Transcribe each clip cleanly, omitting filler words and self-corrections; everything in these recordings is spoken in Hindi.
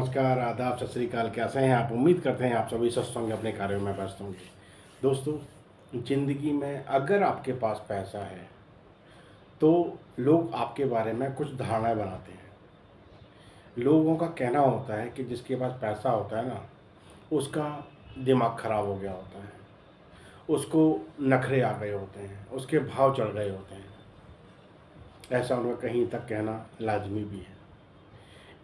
नमस्कार, आदाब, सत श्री अकाल। कैसे हैं आप? उम्मीद करते हैं आप सभी स्वस्थ होंगे, अपने कार्यों में व्यस्त होंगे। दोस्तों, ज़िंदगी में अगर आपके पास पैसा है तो लोग आपके बारे में कुछ धारणाएँ बनाते हैं। लोगों का कहना होता है कि जिसके पास पैसा होता है ना, उसका दिमाग ख़राब हो गया होता है, उसको नखरे आ गए होते हैं, उसके भाव चढ़ गए होते हैं। ऐसा उनका कहीं तक कहना लाज़मी भी है।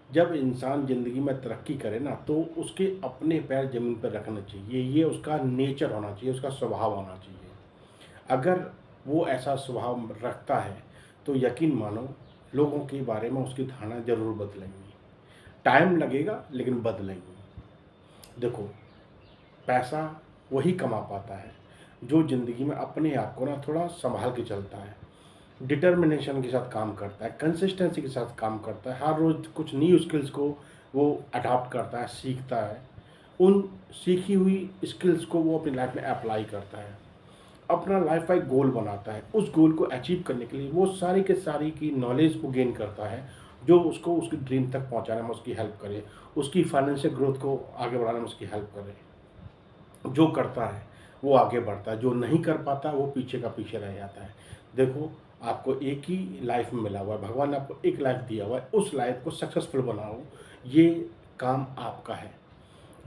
जब इंसान ज़िंदगी में तरक्की करे ना, तो उसके अपने पैर ज़मीन पर रखने चाहिए। ये उसका नेचर होना चाहिए, उसका स्वभाव होना चाहिए। अगर वो ऐसा स्वभाव रखता है तो यकीन मानो, लोगों के बारे में उसकी धारणा ज़रूर बदलेंगी। टाइम लगेगा लेकिन बदलेंगी। देखो, पैसा वही कमा पाता है जो ज़िंदगी में अपने आप को ना थोड़ा सँभाल के चलता है, डिटर्मिनेशन के साथ काम करता है, कंसिस्टेंसी के साथ काम करता है, हर रोज़ कुछ न्यू स्किल्स को वो अडॉप्ट करता है, सीखता है। उन सीखी हुई स्किल्स को वो अपनी लाइफ में अप्लाई करता है, अपना लाइफ का एक गोल बनाता है। उस गोल को अचीव करने के लिए वो सारी के सारी की नॉलेज को गेन करता है, जो उसको उसकी ड्रीम तक पहुँचाने में उसकी हेल्प करे, उसकी फाइनेंशियल ग्रोथ को आगे बढ़ाने में उसकी हेल्प करे। जो करता है वो आगे बढ़ता है, जो नहीं कर पाता वो पीछे का पीछे रह जाता है। देखो, आपको एक ही लाइफ मिला हुआ है, भगवान ने आपको एक लाइफ दिया हुआ है, उस लाइफ को सक्सेसफुल बनाओ। ये काम आपका है,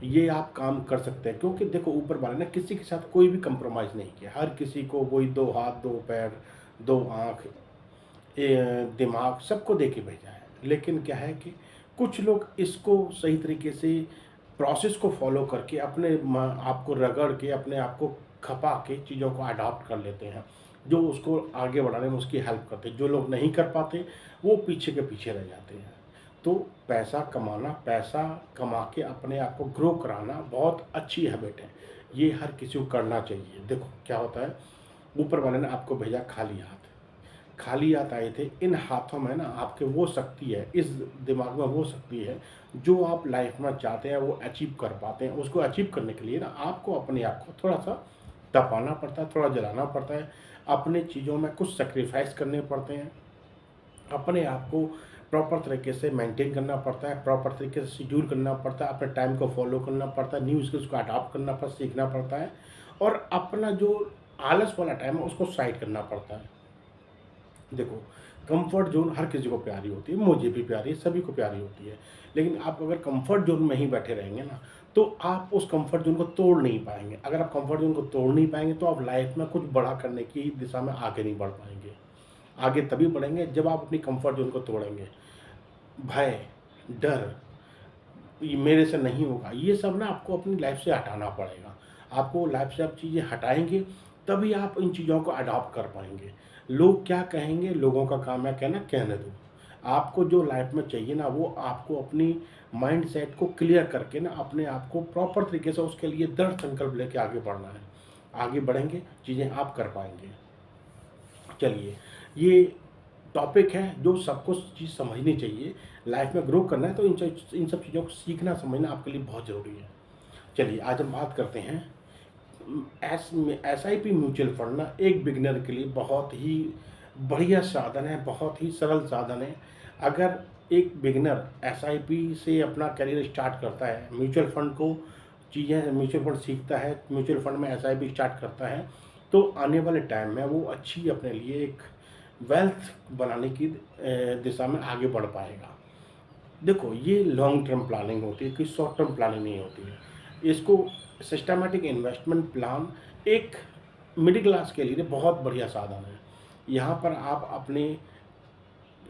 ये आप काम कर सकते हैं, क्योंकि देखो, ऊपर वाले ने किसी के साथ कोई भी कंप्रोमाइज़ नहीं किया। हर किसी को वही 2 हाथ, 2 पैर, 2 आँख, दिमाग सबको दे के भेजा है। लेकिन क्या है कि कुछ लोग इसको सही तरीके से प्रोसेस को फ़ॉलो करके अपने आप को रगड़ के, अपने आप को खपा के चीज़ों को अडॉप्ट कर लेते हैं, जो उसको आगे बढ़ाने में उसकी हेल्प करते हैं। जो लोग नहीं कर पाते, वो पीछे के पीछे रह जाते हैं। तो पैसा कमाना, पैसा कमा के अपने आप को ग्रो कराना बहुत अच्छी हैबिट है। ये हर किसी को करना चाहिए। देखो, क्या होता है, ऊपर वाले ने आपको भेजा खाली हाथ। खाली हाथ आए थे, इन हाथों में ना आपके वो शक्ति है, इस दिमाग में वो शक्ति है, जो आप लाइफ में चाहते हैं वो अचीव कर पाते हैं। उसको अचीव करने के लिए ना आपको अपने आप को थोड़ा-सा तपाना पड़ता है, थोड़ा जलाना पड़ता है, अपनी चीज़ों में कुछ सैक्रिफ़ाइस करने पड़ते हैं, अपने आप को प्रॉपर तरीके से मेंटेन करना पड़ता है, प्रॉपर तरीके से शेड्यूल करना पड़ता है, अपने टाइम को फॉलो करना पड़ता है, न्यू स्किल्स को अडॉप्ट करना पड़ता, सीखना पड़ता है, और अपना जो आलस वाला टाइम है उसको साइड करना पड़ता है। देखो, कंफर्ट ज़ोन हर किसी को प्यारी होती है, मुझे भी प्यारी है, सभी को प्यारी होती है। लेकिन आप अगर कंफर्ट ज़ोन में ही बैठे रहेंगे ना, तो आप उस कंफर्ट ज़ोन को तोड़ नहीं पाएँगे। अगर आप कंफर्ट ज़ोन को तोड़ नहीं पाएँगे, तो आप लाइफ़ में कुछ बड़ा करने की दिशा में आगे नहीं बढ़ पाएँगे। आगे तभी बढ़ेंगे जब आप अपनी कंफर्ट ज़ोन को तोड़ेंगे। भय, डर, ये मेरे से नहीं होगा, ये सब ना आपको अपनी लाइफ से हटाना पड़ेगा। आपको लाइफ से आप चीज़ें हटाएँगे, तभी आप इन चीज़ों को अडॉप्ट कर पाएँगे। लोग क्या कहेंगे, लोगों का काम है कहना, कहने दो। आपको जो लाइफ में चाहिए ना, वो आपको अपनी माइंडसेट को क्लियर करके ना, अपने आप को प्रॉपर तरीके से उसके लिए दृढ़ संकल्प लेके आगे बढ़ना है। आगे बढ़ेंगे, चीज़ें आप कर पाएँगे। चलिए, ये टॉपिक है जो सबको चीज़ समझनी चाहिए। लाइफ में ग्रो करना है तो इन सब चीज़ों को सीखना समझना आपके लिए बहुत ज़रूरी है। चलिए, आज हम बात करते हैं एसआईपी म्यूचुअल फंड ना एक बिगिनर के लिए बहुत ही बढ़िया साधन है, बहुत ही सरल साधन है। अगर एक बिगिनर एसआईपी से अपना करियर स्टार्ट करता है, म्यूचुअल फंड सीखता है, म्यूचुअल फंड में एसआईपी स्टार्ट करता है, तो आने वाले टाइम में वो अच्छी अपने लिए एक वेल्थ बनाने की दिशा में आगे बढ़ पाएगा। देखो, ये लॉन्ग टर्म प्लानिंग होती है, कोई शॉर्ट टर्म प्लानिंग नहीं होती है। इसको सिस्टमैटिक इन्वेस्टमेंट प्लान एक मिडिल क्लास के लिए बहुत बढ़िया साधन है। यहाँ पर आप अपने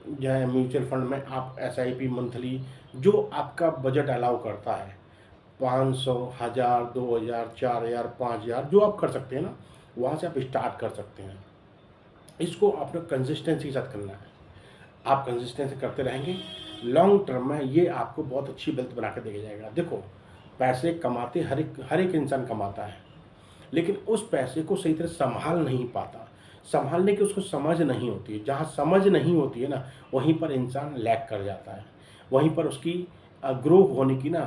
जो है म्यूचुअल फंड में आप एसआईपी मंथली, जो आपका बजट अलाउ करता है, 500, 1000, 2000, 4000, 5000, जो आप कर सकते हैं ना, वहाँ से आप स्टार्ट कर सकते हैं। इसको आपने कंसिस्टेंसी के साथ करना है। आप कंसिस्टेंसी करते रहेंगे, लॉन्ग टर्म में ये आपको बहुत अच्छी वेल्थ बना के देके जाएगा। देखो, पैसे कमाते हर एक इंसान कमाता है, लेकिन उस पैसे को सही तरह संभाल नहीं पाता। संभालने की उसको समझ नहीं होती है। जहाँ समझ नहीं होती है ना, वहीं पर इंसान लैग कर जाता है। वहीं पर उसकी ग्रो होने की ना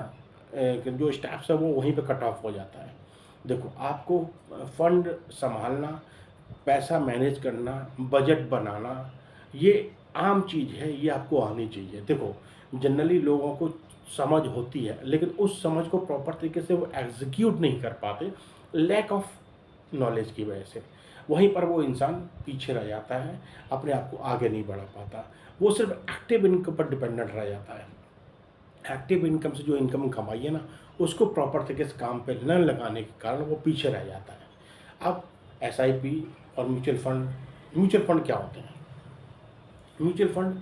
जो स्टेप्स है वो वहीं पे कट ऑफ हो जाता है। देखो, आपको फंड संभालना, पैसा मैनेज करना, बजट बनाना, ये आम चीज़ है, ये आपको आनी चाहिए। देखो, जनरली लोगों को समझ होती है, लेकिन उस समझ को प्रॉपर तरीके से वो एग्ज़ीक्यूट नहीं कर पाते, लैक ऑफ नॉलेज की वजह से। वहीं पर वो इंसान पीछे रह जाता है, अपने आप को आगे नहीं बढ़ा पाता। वो सिर्फ़ एक्टिव इनकम पर डिपेंडेंट रह जाता है। एक्टिव इनकम से जो इनकम कमाई है ना, उसको प्रॉपर तरीके से काम पे न लगाने के कारण वो पीछे रह जाता है। अब एसआईपी और म्यूचुअल फंड क्या होते हैं? म्यूचुअल फंड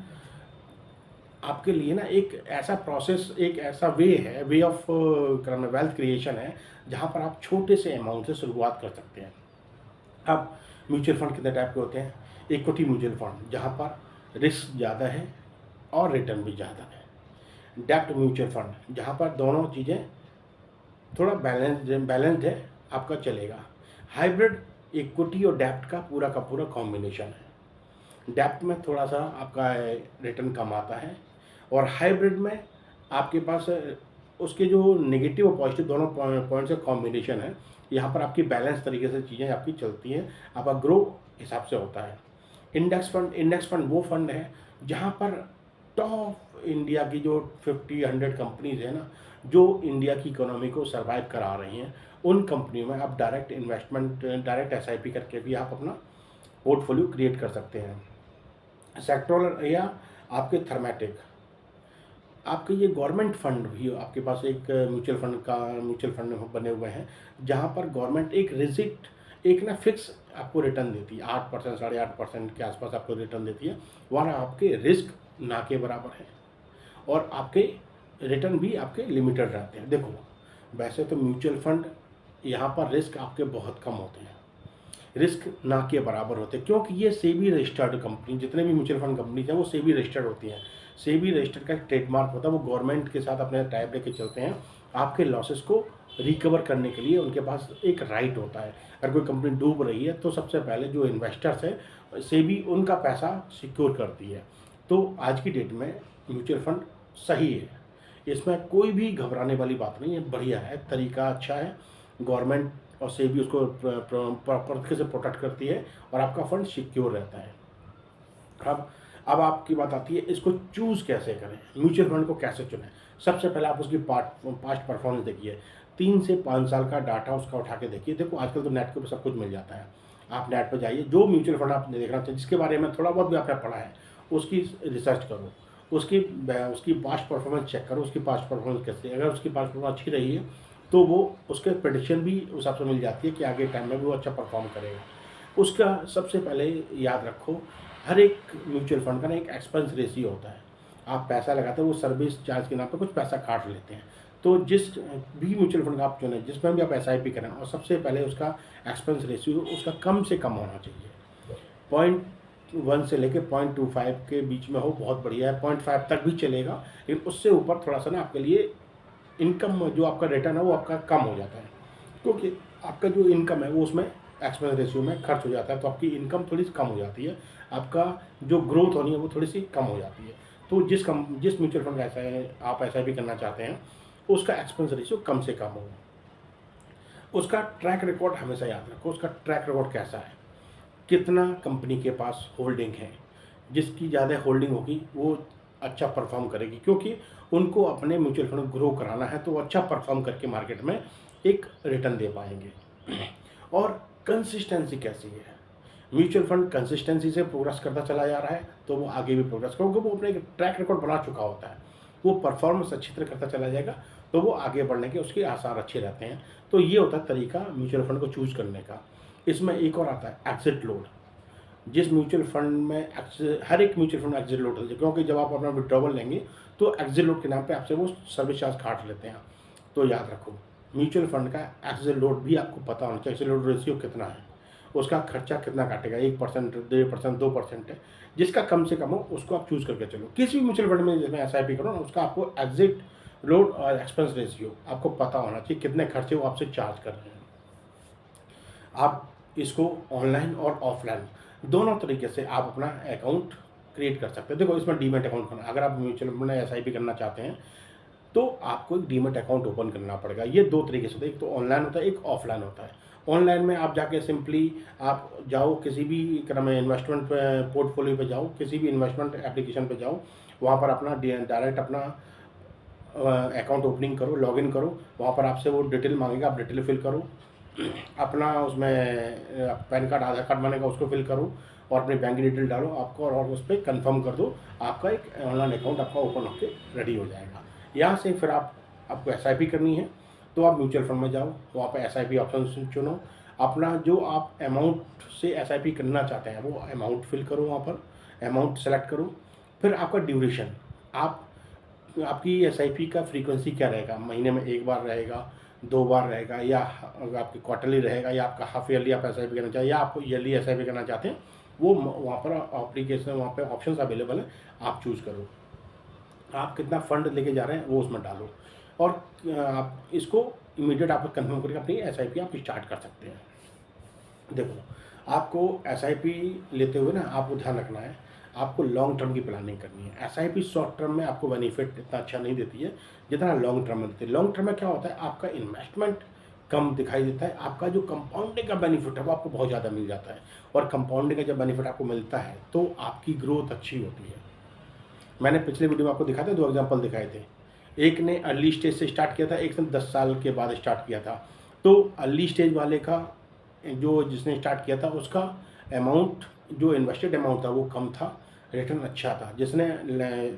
आपके लिए ना एक ऐसा प्रोसेस, एक ऐसा वे ऑफ वेल्थ क्रिएशन है, जहाँ पर आप छोटे से अमाउंट से शुरुआत कर सकते हैं। अब म्यूचुअल फंड कितने टाइप के होते हैं? इक्विटी म्यूचुअल फंड, जहाँ पर रिस्क ज़्यादा है और रिटर्न भी ज़्यादा है। डेब्ट म्यूचुअल फंड, जहाँ पर दोनों चीज़ें थोड़ा बैलेंस्ड है, आपका चलेगा। हाइब्रिड इक्विटी और डेब्ट का पूरा कॉम्बिनेशन है। डेब्ट में थोड़ा सा आपका रिटर्न कम आता है, और हाइब्रिड में आपके पास उसके जो नेगेटिव और पॉजिटिव दोनों पॉइंट्स का कॉम्बिनेशन है। यहाँ पर आपकी बैलेंस तरीके से चीज़ें आपकी चलती हैं, आपका ग्रो हिसाब से होता है। इंडेक्स फंड वो फंड है जहाँ पर टॉप इंडिया की जो 50-100 कंपनीज है ना, जो इंडिया की इकोनॉमी को सर्वाइव करा रही हैं, उन कंपनियों में आप डायरेक्ट इन्वेस्टमेंट, डायरेक्ट एसआईपी करके भी आप अपना पोर्टफोलियो क्रिएट कर सकते हैं। सेक्टोरल या आपके थर्मेटिक, आपके ये गवर्नमेंट फंड भी आपके पास एक म्यूचुअल फंड बने हुए हैं, जहाँ पर गवर्नमेंट एक रिजिट, एक ना फिक्स आपको रिटर्न देती है, 8%, 8.5% के आसपास आपको रिटर्न देती है। वहाँ आपके रिस्क ना के बराबर है, और आपके रिटर्न भी आपके लिमिटेड रहते हैं। देखो, वैसे तो म्यूचुअल फंड यहाँ पर रिस्क आपके बहुत कम होते हैं, रिस्क ना के बराबर होते हैं, क्योंकि ये सेबी रजिस्टर्ड कंपनी, जितने भी म्यूचुअल फंड कंपनीज हैं वो सेबी रजिस्टर्ड होती हैं। सेबी रजिस्टर्ड का एक ट्रेडमार्क होता है, वो गवर्नमेंट के साथ अपने टाइप लेके चलते हैं। आपके लॉसेस को रिकवर करने के लिए उनके पास एक राइट होता है। अगर कोई कंपनी डूब रही है तो सबसे पहले जो इन्वेस्टर्स हैं, सेबी उनका पैसा सिक्योर करती है। तो आज की डेट में म्यूचुअल फंड सही है, इसमें कोई भी घबराने वाली बात नहीं है, बढ़िया है, तरीका अच्छा है। गवर्नमेंट और सेबी उसको प्रॉपर तरीके से प्रोटेक्ट करती है, और आपका फंड सिक्योर रहता है। अब आपकी बात आती है, इसको चूज़ कैसे करें, म्यूचुअल फंड को कैसे चुनें? सबसे पहले आप उसकी पास्ट परफॉर्मेंस देखिए, 3 से 5 साल का डाटा उसका उठा के देखिए। देखो, आजकल तो नेट के ऊपर सब कुछ मिल जाता है। आप नेट पर जाइए, जो म्यूचुअल फंड आपने देखना चाहिए, जिसके बारे में थोड़ा बहुत भी आपने पढ़ा है, उसकी रिसर्च करो, उसकी पास्ट परफॉर्मेंस चेक करो, उसकी पास्ट परफॉर्मेंस कैसी है। अगर उसकी पास्ट परफॉर्मेंस अच्छी रही है तो वो उसके प्रेडिक्शन भी उस हिसाब से मिल जाती है कि आगे टाइम में भी वो अच्छा परफॉर्म करेगा। उसका सबसे पहले याद रखो, हर एक म्यूचुअल फंड का ना एक एक्सपेंस रेशियो होता है। आप पैसा लगाते हो, वो सर्विस चार्ज के नाम पे कुछ पैसा काट लेते हैं। तो जिस भी म्यूचुअल फंड का आप चुनें, जिसमें भी आप एसआईपी करें, और सबसे पहले उसका एक्सपेंस रेशियो उसका कम से कम होना चाहिए। 0.1 से लेकर 0.25 के बीच में हो, बहुत बढ़िया है। 0.5 तक भी चलेगा, लेकिन उससे ऊपर थोड़ा सा ना आपके लिए इनकम, जो आपका रिटर्न है वो आपका कम हो जाता है, क्योंकि आपका जो इनकम है वो उसमें एक्सपेंस रेशियो में खर्च हो जाता है, तो आपकी इनकम थोड़ी सी कम हो जाती है, आपका जो ग्रोथ होनी है वो थोड़ी सी कम हो जाती है। तो जिस म्यूचुअल फंड का ऐसा है, आप ऐसा भी करना चाहते हैं, उसका एक्सपेंस रेशियो कम से कम हो। उसका ट्रैक रिकॉर्ड हमेशा याद रखो, उसका ट्रैक रिकॉर्ड कैसा है, कितना कंपनी के पास होल्डिंग है। जिसकी ज़्यादा होल्डिंग होगी वो अच्छा परफॉर्म करेगी, क्योंकि उनको अपने म्यूचुअल फंड ग्रो कराना है, तो वो अच्छा परफॉर्म करके मार्केट में एक रिटर्न दे पाएंगे। और कंसिस्टेंसी कैसी है, म्यूचुअल फंड कंसिस्टेंसी से प्रोग्रेस करता चला जा रहा है तो वो आगे भी प्रोग्रेस, क्योंकि वो अपने एक ट्रैक रिकॉर्ड बना चुका होता है, वो परफॉर्मेंस अच्छी तरह करता चला जाएगा, तो वो आगे बढ़ने के उसके आसार अच्छे रहते हैं। तो ये होता है तरीका म्यूचुअल फंड को चूज करने का। इसमें एक और आता है एग्जिट लोड। जिस म्यूचुअल फंड में हर एक म्यूचुअल फंड में एग्जिट लोड होता है, क्योंकि जब आप अपना विड्रॉवल लेंगे तो एग्जिट लोड के नाम पे आपसे वो सर्विस चार्ज काट लेते हैं। तो याद रखो, म्यूचुअल फंड का एग्जिट लोड भी आपको पता होना चाहिए, एग्जिट लोड रेशियो कितना है, उसका खर्चा कितना काटेगा, 1%, 1.5%, 2% है। जिसका कम से कम हो उसको आप चूज़ करके चलो। किसी भी म्यूचुअल फंड में जिसमें एसआईपी करो ना, उसका आपको एग्जिट लोड और एक्सपेंस रेशियो आपको पता होना चाहिए, कितने खर्चे वो आपसे चार्ज कर रहे हैं। आप इसको ऑनलाइन और ऑफलाइन दोनों तरीके से आप अपना अकाउंट क्रिएट कर सकते हैं। देखो, इसमें डीमैट अकाउंट करना, अगर आप म्यूचुअल फंड में एसआईपी करना चाहते हैं तो आपको एक डीमैट अकाउंट ओपन करना पड़ेगा। ये 2 तरीके से होता है, एक तो ऑनलाइन होता है, एक ऑफलाइन होता है। ऑनलाइन में आप जाके सिंपली आप जाओ किसी भी क्या नाम है इन्वेस्टमेंट पोर्टफोलियो पे जाओ, किसी भी इन्वेस्टमेंट एप्लीकेशन पे जाओ, वहाँ पर अपना डायरेक्ट अपना अकाउंट ओपनिंग करो, लॉगिन करो, वहाँ पर आपसे वो डिटेल मांगेगा, आप डिटेल फिल करो, अपना उसमें पैन कार्ड आधार कार्ड मांगेगा, उसको फिल करो और अपनी बैंक डिटेल डालो आपको, और उस पर कन्फर्म कर दो, आपका एक ऑनलाइन अकाउंट आपका ओपन होकर रेडी हो जाएगा। यहाँ से फिर आपको SIP करनी है तो आप म्यूचुअल फंड में जाओ, वहाँ पर SIP ऑप्शन चुनो, अपना जो आप अमाउंट से SIP करना चाहते हैं वो अमाउंट फिल करो, वहाँ पर अमाउंट सेलेक्ट करो। फिर आपका ड्यूरेशन, आपकी SIP का फ्रीक्वेंसी क्या रहेगा, महीने में 1 बार रहेगा, 2 बार रहेगा, या आपकी क्वार्टरली रहेगा, या आपका हाफ ईयरली आप SIP करना चाहिए, या आप ईयरली SIP करना चाहते हैं, वो वहाँ पर एप्लीकेशन, वहाँ पर ऑप्शंस अवेलेबल है, आप चूज़ करो। आप कितना फंड लेके जा रहे हैं वो उसमें डालो, और आप इसको इमीडिएट आप कंफर्म करके अपनी SIP आप स्टार्ट कर सकते हैं। देखो, आपको SIP लेते हुए ना आपको ध्यान रखना है, आपको लॉन्ग टर्म की प्लानिंग करनी है। SIP शॉर्ट टर्म में आपको बेनिफिट इतना अच्छा नहीं देती है जितना लॉन्ग टर्म में देती है। लॉन्ग टर्म में क्या होता है, आपका इन्वेस्टमेंट कम दिखाई देता है, आपका जो कंपाउंडिंग का बेनिफिट है वो आपको बहुत ज़्यादा मिल जाता है, और कंपाउंडिंग का जब बेनिफिट आपको मिलता है तो आपकी ग्रोथ अच्छी होती है। मैंने पिछले वीडियो में आपको दिखाया था, 2 एग्जाम्पल दिखाए थे। एक ने अर्ली स्टेज से स्टार्ट किया था, एक ने 10 साल के बाद स्टार्ट किया था। तो अर्ली स्टेज वाले का जो जिसने स्टार्ट किया था उसका अमाउंट, जो इन्वेस्टेड अमाउंट था वो कम था, रिटर्न अच्छा था। जिसने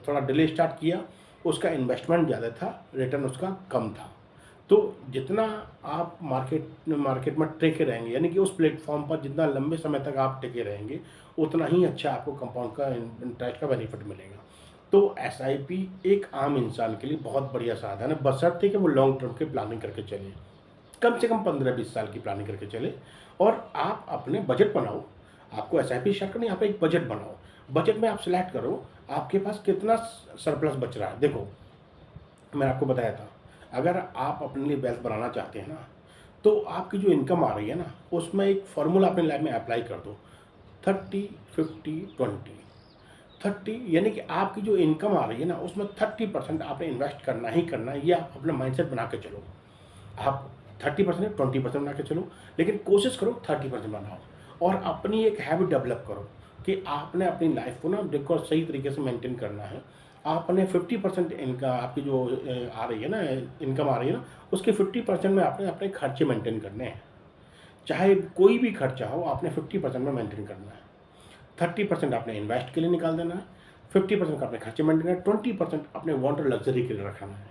थोड़ा डिले स्टार्ट किया उसका इन्वेस्टमेंट ज़्यादा था, रिटर्न उसका कम था। तो जितना आप मार्केट में टिके रहेंगे, यानी कि उस प्लेटफॉर्म पर जितना लंबे समय तक आप टिके रहेंगे, उतना ही अच्छा आपको कंपाउंड का इंटरेस्ट का बेनिफिट मिलेगा। तो SIP एक आम इंसान के लिए बहुत बढ़िया साधन है, बशर्ते कि वो लॉन्ग टर्म की प्लानिंग करके चले, कम से कम 15-20 साल की प्लानिंग करके चले, और आप अपने बजट बनाओ। आपको SIP स्टार्ट करनी है, आप एक बजट बनाओ, बजट में आप सिलेक्ट करो आपके पास कितना सरप्लस बच रहा है। देखो, मैंने आपको बताया था, अगर आप अपने लिए वेल्थ बनाना चाहते हैं ना, तो आपकी जो इनकम आ रही है ना, उसमें एक फार्मूला अपने लाइफ में अप्लाई कर दो, 30-50-20। 30 यानी कि आपकी जो इनकम आ रही है ना, उसमें 30% आपने इन्वेस्ट करना ही करना है। ये आप अपना माइंडसेट बना के चलो। आप 30% 20% बना के चलो, लेकिन कोशिश करो 30% बनाओ, और अपनी एक हैबिट डेवलप करो कि आपने अपनी लाइफ को ना देखो सही तरीके से मेंटेन करना है। आपने 50% इनका आपकी जो आ रही है ना, इनकम आ रही है ना, उसके 50% में आपने अपने खर्चे मेंटेन करने हैं। चाहे कोई भी खर्चा हो, आपने 50% में मेंटेन करना है। 30% आपने इन्वेस्ट के लिए निकाल देना है, 50% का अपने खर्चे मेंटेन करना है, 20% अपने वांट और लग्जरी के लिए रखना है।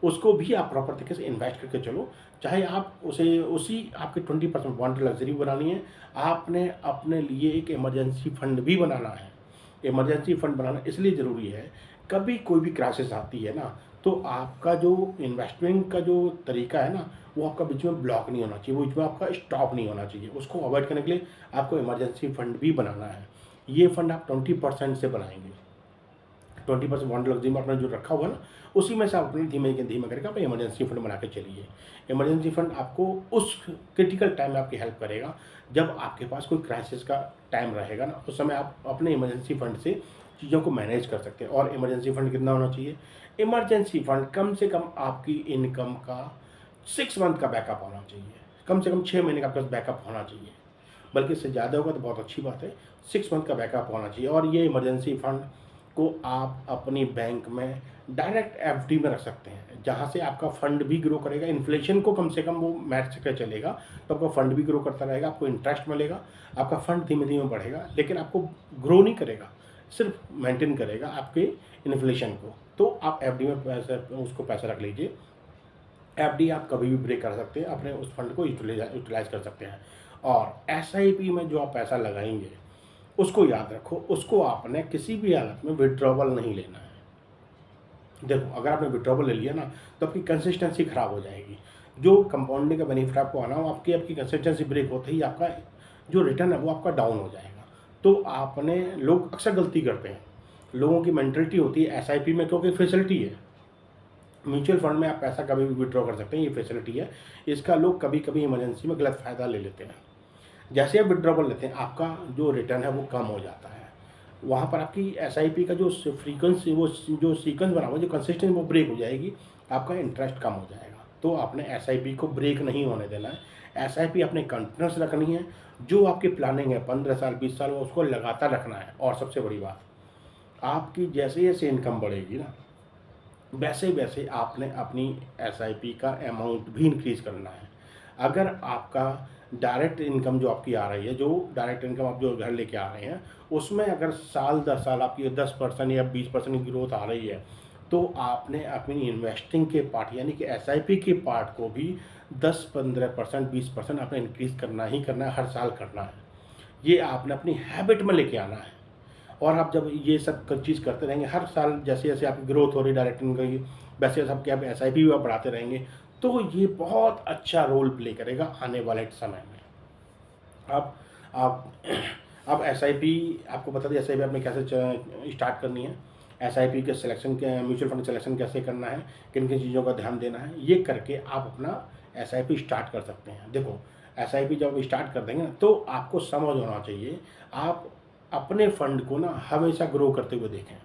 उसको भी आप प्रॉपर तरीके से इन्वेस्ट करके चलो। चाहे आप उसे उसी आपके 20% वांट लग्जरी बनानी है, आपने अपने लिए एक इमरजेंसी फंड भी बनाना है। इमरजेंसी फंड बनाना इसलिए ज़रूरी है, कभी कोई भी क्राइसिस आती है ना, तो आपका जो इन्वेस्टमेंट का जो तरीका है ना, वो आपका बीच में ब्लॉक नहीं होना चाहिए, वो बीच में आपका स्टॉप नहीं होना चाहिए। उसको अवॉइड करने के लिए आपको इमरजेंसी फंड भी बनाना है। ये फंड आप 20% से बनाएंगे। 20% वांट लग्जरी में अपना जो रखा हुआ है ना, उसी में से आप अपने धीमे धीमे करके आप इमरजेंसी फंड बना के चलिए। इमरजेंसी फंड आपको उस क्रिटिकल टाइम में आपकी हेल्प करेगा, जब आपके पास कोई क्राइसिस का टाइम रहेगा ना, उस समय आप अपने इमरजेंसी फंड से चीज़ों को मैनेज कर सकते हैं। और इमरजेंसी फंड कितना होना चाहिए? इमरजेंसी फंड कम से कम आपकी इनकम का 6 मंथ का बैकअप होना चाहिए, कम से कम 6 महीने का आपके पास बैकअप होना चाहिए, बल्कि इससे ज़्यादा होगा तो बहुत अच्छी बात है। 6 मंथ का बैकअप होना चाहिए। और ये इमरजेंसी फंड को आप अपनी बैंक में डायरेक्ट FD में रख सकते हैं, जहाँ से आपका फंड भी ग्रो करेगा, इन्फ्लेशन को कम से कम वो मैच करके चलेगा, तो आपका फंड भी ग्रो करता रहेगा, आपको इंटरेस्ट मिलेगा, आपका फंड धीमे धीमे बढ़ेगा, लेकिन आपको ग्रो नहीं करेगा, सिर्फ मेंटेन करेगा आपके इन्फ्लेशन को। तो आप FD में पैसा रख लीजिए। FD आप कभी भी ब्रेक कर सकते हैं, अपने उस फंड को यूटिलाइज कर सकते हैं। और SIP में जो आप पैसा लगाएंगे, उसको याद रखो, उसको आपने किसी भी हालत में विड्रॉवल नहीं लेना है। देखो, अगर आपने विड्रॉवल ले लिया ना, तो आपकी कंसिस्टेंसी खराब हो जाएगी। जो कंपाउंडिंग का बेनिफिट आपको आना हो, आपकी कंसिस्टेंसी ब्रेक होते ही आपका जो रिटर्न है वो आपका डाउन हो जाएगा। तो आपने, लोग अक्सर गलती करते हैं, लोगों की मेंटलिटी होती है SIP में, क्योंकि फैसिलिटी है, म्यूचुअल फंड में आप पैसा कभी भी विड्रॉ कर सकते हैं, ये फैसिलिटी है। इसका लोग कभी कभी इमरजेंसी में गलत फ़ायदा ले लेते हैं। जैसे आप विड्रॉवल लेते हैं, आपका जो रिटर्न है वो कम हो जाता है। वहाँ पर आपकी एसआईपी का जो फ्रीक्वेंसी, वो जो सीक्वेंस बना हुआ, जो कंसिस्टेंसी, वो ब्रेक हो जाएगी, आपका इंटरेस्ट कम हो जाएगा। तो आपने एसआईपी को ब्रेक नहीं होने देना है। एसआईपी अपने कंटिन्यूस रखनी है। जो आपकी प्लानिंग है 15 साल 20 साल, उसको लगातार रखना है। और सबसे बड़ी बात, आपकी जैसे जैसे इनकम बढ़ेगी ना, वैसे वैसे आपने अपनी एसआईपी का अमाउंट भी इंक्रीज़ करना है। अगर आपका डायरेक्ट इनकम जो आपकी आ रही है, जो डायरेक्ट इनकम आप जो घर लेके आ रहे हैं, उसमें अगर साल 10 साल आपकी 10% या 20% की ग्रोथ आ रही है, तो आपने अपनी इन्वेस्टिंग के पार्ट यानी कि एसआईपी के पार्ट को भी 10-15%, 20% आपने इंक्रीज़ करना ही करना है, हर साल करना है। ये आपने अपनी हैबिट में लेके आना है। और आप जब ये सब चीज़ करते रहेंगे, हर साल जैसे जैसे आपकी ग्रोथ हो रही डायरेक्ट इनकम की, वैसे वैसे आप क्या एसआईपी भी आप बढ़ाते रहेंगे, तो ये बहुत अच्छा रोल प्ले करेगा आने वाले समय में। अब आप अब एसआईपी, आपको बता दें एसआईपी आपने कैसे स्टार्ट करनी है, एसआईपी के सिलेक्शन के, म्यूचुअल फंड सिलेक्शन कैसे करना है, किन किन चीज़ों का ध्यान देना है, ये करके आप अपना एसआईपी स्टार्ट कर सकते हैं। देखो, एसआईपी जब स्टार्ट कर देंगे ना, तो आपको समझ होना चाहिए, आप अपने फंड को ना हमेशा ग्रो करते हुए देखें।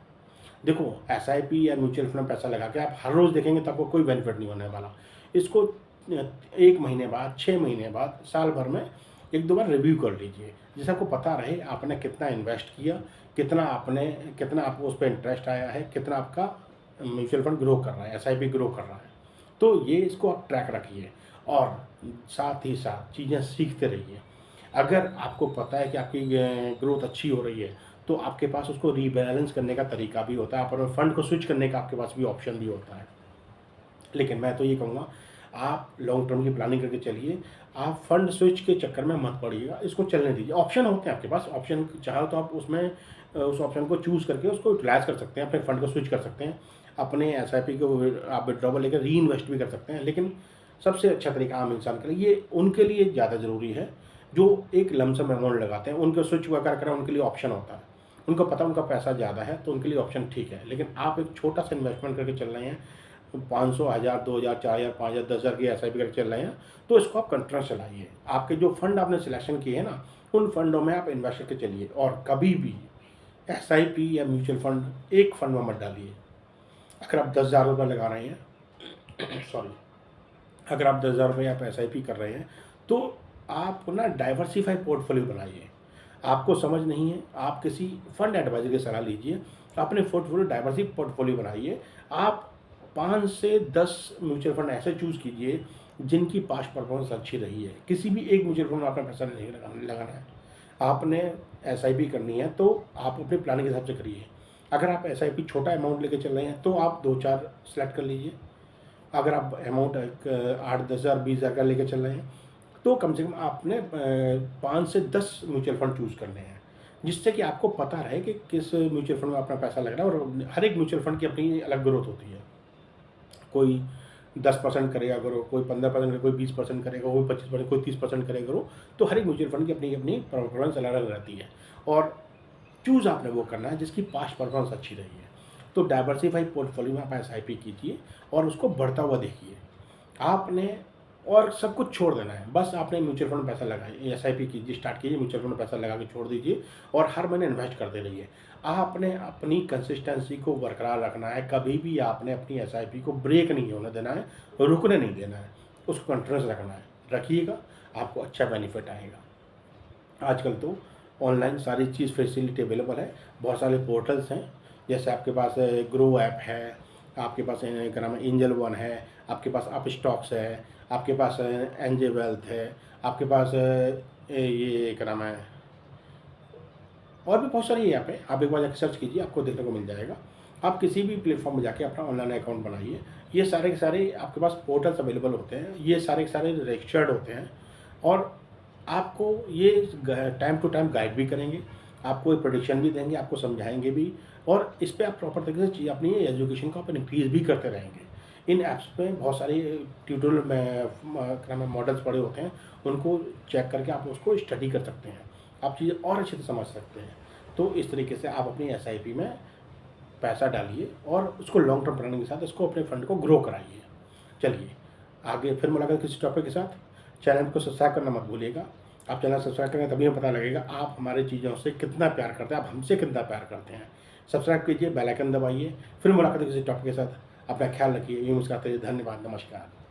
देखो, एसआईपी या म्यूचुअल फंड में पैसा लगा के आप हर रोज़ देखेंगे तो आपको कोई बेनिफिट नहीं होने वाला। इसको 1 महीने बाद, 6 महीने बाद, साल भर में 1-2 बार रिव्यू कर लीजिए, जिससे आपको पता रहे आपने कितना इन्वेस्ट किया, कितना आपको उस पे इंटरेस्ट आया है, कितना आपका म्यूचुअल फंड ग्रो कर रहा है, एसआईपी ग्रो कर रहा है। तो ये इसको आप ट्रैक रखिए और साथ ही साथ चीज़ें सीखते रहिए। अगर आपको पता है कि आपकी ग्रोथ अच्छी हो रही है, तो आपके पास उसको रीबैलेंस करने का तरीका भी होता है, आप अपने फंड को स्विच करने का आपके पास भी ऑप्शन भी होता है। लेकिन मैं तो ये कहूँगा, आप लॉन्ग टर्म की प्लानिंग करके चलिए, आप फंड स्विच के चक्कर में मत पड़िएगा, इसको चलने दीजिए। ऑप्शन होते हैं आपके पास, ऑप्शन चाहो तो आप उसमें उस ऑप्शन को चूज़ करके उसको यूटिलाइज़ कर सकते हैं, अपने फंड को स्विच कर सकते हैं, अपने एसआईपी को आप विड्रॉवल लेकर री इन्वेस्ट भी कर सकते हैं। लेकिन सबसे अच्छा तरीका आम इंसान के लिए, ये उनके लिए ज़्यादा ज़रूरी है जो एक लमसम अमाउंट लगाते हैं, उनको स्विच वगैरह करें, उनके लिए ऑप्शन होता है। उनको पता उनका पैसा ज़्यादा है, तो उनके लिए ऑप्शन ठीक है। लेकिन आप एक छोटा सा इन्वेस्टमेंट करके चल रहे हैं, 500, 1000, 2000, 4000, 5000, 10,000 की एसआईपी करके चल रहे हैं, तो इसको आप कंटिन्यूस चलाइए। आपके जो फंड आपने सिलेक्शन किए हैं ना, उन फंडों में आप इन्वेस्ट करके चलिए, और कभी भी एसआईपी या म्यूचुअल फंड एक फंड में मत डालिए। अगर आप 10,000 रुपये लगा रहे हैं सॉरी, अगर आप 10,000 रुपये आप एसआईपी कर रहे हैं, तो आप ना डाइवर्सिफाई पोर्टफोलियो बनाइए। आपको समझ नहीं है, आप किसी फंड एडवाइजर की सलाह लीजिए, अपने पोर्टफोलियो डाइवर्सिफाई पोर्टफोलियो बनाइए। आप 5 से 10 म्यूचुअल फंड ऐसे चूज़ कीजिए जिनकी पास्ट परफॉर्मेंस अच्छी रही है। किसी भी एक म्यूचुअल फंड में आपने पैसा नहीं लगाना है। आपने एसआईपी करनी है तो आप अपनी प्लानिंग के हिसाब से करिए। अगर आप एसआईपी छोटा अमाउंट लेके चल रहे हैं, तो आप 2-4 सेलेक्ट कर लीजिए। अगर आप अमाउंट 8-10,000, 20,000 का लेके चल रहे हैं, तो कम से कम आपने 5 से 10 म्यूचुअल फंड चूज़ करने हैं, जिससे कि आपको पता रहे कि किस म्यूचुअल फंड में अपना पैसा लग रहा है। और हर एक म्यूचुअल फंड की अपनी अलग ग्रोथ होती है। कोई 10% करेगा ग्रो, कोई 15% करेगा, कोई 20% करेगा, कोई 25%, कोई 30% करेगा ग्रो। तो हर एक म्यूचुअल फंड की अपनी अपनी परफॉर्मेंस अलग अलग रहती है, और चूज़ आपने वो करना है जिसकी पास्ट परफॉर्मेंस अच्छी रही है। तो डाइवर्सिफाई पोर्टफोलियो में आप एसआईपी कीजिए और उसको बढ़ता हुआ देखिए। आपने और सब कुछ छोड़ देना है, बस आपने म्यूचुअल फंड में पैसा लगाइए, एसआईपी कीजिए, स्टार्ट कीजिए, म्यूचुअल फंड में पैसा लगा के छोड़ दीजिए, और हर महीने इन्वेस्ट करते रहिए। आपने अपनी कंसिस्टेंसी को बरकरार रखना है, कभी भी आपने अपनी एसआईपी को ब्रेक नहीं होने देना है, रुकने नहीं देना है, उसको कंटिन्यूस रखना है। रखिएगा, आपको अच्छा बेनिफिट आएगा। आजकल तो ऑनलाइन सारी चीज़ फैसिलिटी अवेलेबल है, बहुत सारे पोर्टल्स हैं, जैसे आपके पास ग्रो ऐप है, आपके पास क्या नाम है, एंजल वन है, आपके पास अप स्टॉक्स है, आपके पास एनजे वेल्थ है, आपके पास ये क्या नाम है, और भी बहुत सारी ऐप है। आप एक बार जाकर सर्च कीजिए, आपको देखने को मिल जाएगा। आप किसी भी प्लेटफॉर्म में जाके अपना ऑनलाइन अकाउंट बनाइए। ये सारे के सारे आपके पास पोर्टल्स अवेलेबल होते हैं, ये सारे के सारे रजिस्टर्ड होते हैं, और आपको ये टाइम टू टाइम गाइड भी करेंगे, आपको एक प्रोडिक्शन भी देंगे, आपको समझाएंगे भी, और इस पे आप प्रॉपर तरीके से अपनी एजुकेशन को आप इंक्रीज़ भी करते रहेंगे। इन ऐप्स पे बहुत सारे ट्यूटोरियल में मॉडल्स पड़े होते हैं, उनको चेक करके आप उसको स्टडी कर सकते हैं, आप चीज़ें और अच्छे से समझ सकते हैं। तो इस तरीके से आप अपनी एसआईपी में पैसा डालिए और उसको लॉन्ग टर्म प्लानिंग के साथ इसको अपने फंड को ग्रो कराइए। चलिए, आगे फिर मुलाकात किसी टॉपिक के साथ। चैनल को सब्सक्राइब करना मत भूलिएगा, आप चैनल सब्सक्राइब करें, तभी हमें पता लगेगा आप हमारी चीज़ों से कितना प्यार करते हैं, आप हमसे कितना प्यार करते हैं। सब्सक्राइब कीजिए, बेल आइकन दबाइए। फिर मुलाकात किसी टॉपिक के साथ। अपना ख्याल रखिए। यूँ मुस्कुराते रहिए। धन्यवाद। नमस्कार।